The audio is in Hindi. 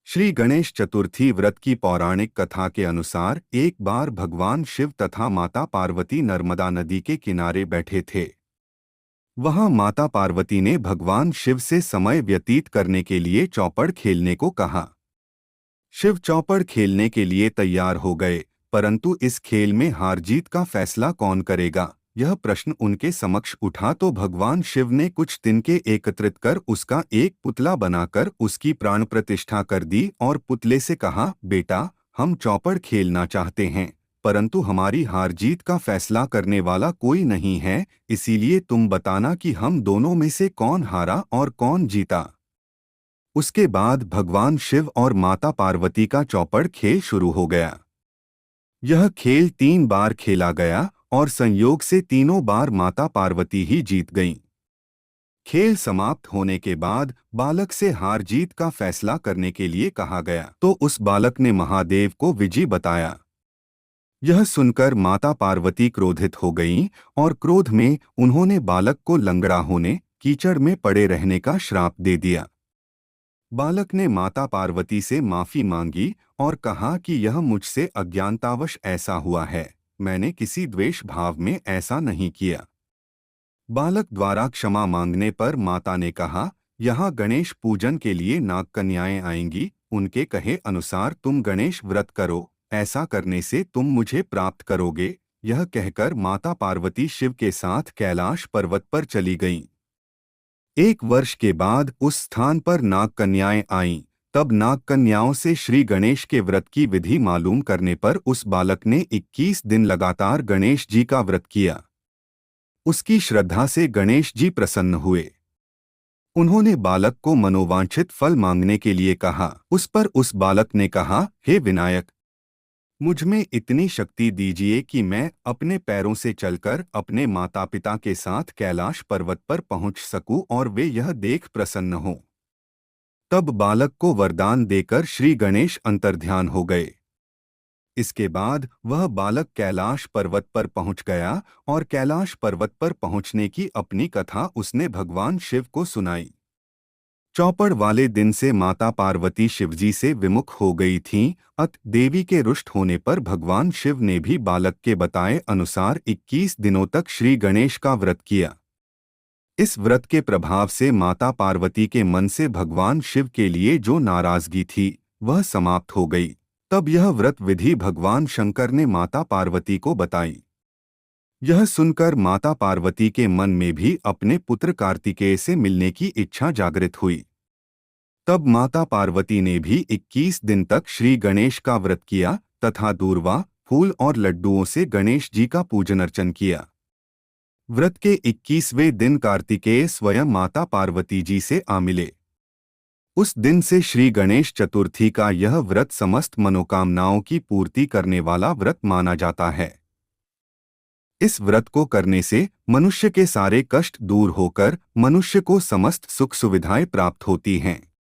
श्री गणेश चतुर्थी व्रत की पौराणिक कथा के अनुसार एक बार भगवान शिव तथा माता पार्वती नर्मदा नदी के किनारे बैठे थे। वहां माता पार्वती ने भगवान शिव से समय व्यतीत करने के लिए चौपड़ खेलने को कहा। शिव चौपड़ खेलने के लिए तैयार हो गए, परंतु इस खेल में हार जीत का फैसला कौन करेगा, यह प्रश्न उनके समक्ष उठा तो भगवान शिव ने कुछ तिनके एकत्रित कर उसका एक पुतला बनाकर उसकी प्राण प्रतिष्ठा कर दी और पुतले से कहा, बेटा, हम चौपड़ खेलना चाहते हैं, परंतु हमारी हार जीत का फैसला करने वाला कोई नहीं है, इसीलिए तुम बताना कि हम दोनों में से कौन हारा और कौन जीता। उसके बाद भगवान शिव और माता पार्वती का चौपड़ खेल शुरू हो गया। यह खेल 3 बार खेला गया और संयोग से तीनों बार माता पार्वती ही जीत गईं। खेल समाप्त होने के बाद बालक से हार जीत का फैसला करने के लिए कहा गया, तो उस बालक ने महादेव को विजयी बताया। यह सुनकर माता पार्वती क्रोधित हो गईं और क्रोध में उन्होंने बालक को लंगड़ा होने, कीचड़ में पड़े रहने का श्राप दे दिया। बालक ने माता पार्वती से माफी मांगी और कहा कि यह मुझसे अज्ञानतावश ऐसा हुआ है, मैंने किसी द्वेष भाव में ऐसा नहीं किया। बालक द्वारा क्षमा मांगने पर माता ने कहा, यहाँ गणेश पूजन के लिए नाग कन्याएं आएंगी, उनके कहे अनुसार तुम गणेश व्रत करो, ऐसा करने से तुम मुझे प्राप्त करोगे। यह कहकर माता पार्वती शिव के साथ कैलाश पर्वत पर चली गईं। 1 वर्ष के बाद उस स्थान पर नाग कन्याएं आईं। तब नाग कन्याओं से श्री गणेश के व्रत की विधि मालूम करने पर उस बालक ने 21 दिन लगातार गणेश जी का व्रत किया। उसकी श्रद्धा से गणेश जी प्रसन्न हुए। उन्होंने बालक को मनोवांछित फल मांगने के लिए कहा। उस पर उस बालक ने कहा, हे विनायक, मुझ में इतनी शक्ति दीजिए कि मैं अपने पैरों से चलकर अपने माता पिता के साथ कैलाश पर्वत पर पहुंच सकूं और वे यह देख प्रसन्न हों। तब बालक को वरदान देकर श्री गणेश अंतर्ध्यान हो गए। इसके बाद वह बालक कैलाश पर्वत पर पहुंच गया और कैलाश पर्वत पर पहुंचने की अपनी कथा उसने भगवान शिव को सुनाई। चौपड़ वाले दिन से माता पार्वती शिवजी से विमुख हो गई थीं, देवी के रुष्ट होने पर भगवान शिव ने भी बालक के बताए अनुसार 21 दिनों तक श्री गणेश का व्रत किया। इस व्रत के प्रभाव से माता पार्वती के मन से भगवान शिव के लिए जो नाराजगी थी वह समाप्त हो गई। तब यह व्रत विधि भगवान शंकर ने माता पार्वती को बताई। यह सुनकर माता पार्वती के मन में भी अपने पुत्र कार्तिकेय से मिलने की इच्छा जागृत हुई। तब माता पार्वती ने भी 21 दिन तक श्री गणेश का व्रत किया तथा दूर्वा, फूल और लड्डुओं से गणेश जी का पूजन अर्चन किया। व्रत के 21वें दिन कार्तिकेय स्वयं माता पार्वती जी से आ मिले। उस दिन से श्री गणेश चतुर्थी का यह व्रत समस्त मनोकामनाओं की पूर्ति करने वाला व्रत माना जाता है। इस व्रत को करने से मनुष्य के सारे कष्ट दूर होकर मनुष्य को समस्त सुख सुविधाएं प्राप्त होती हैं।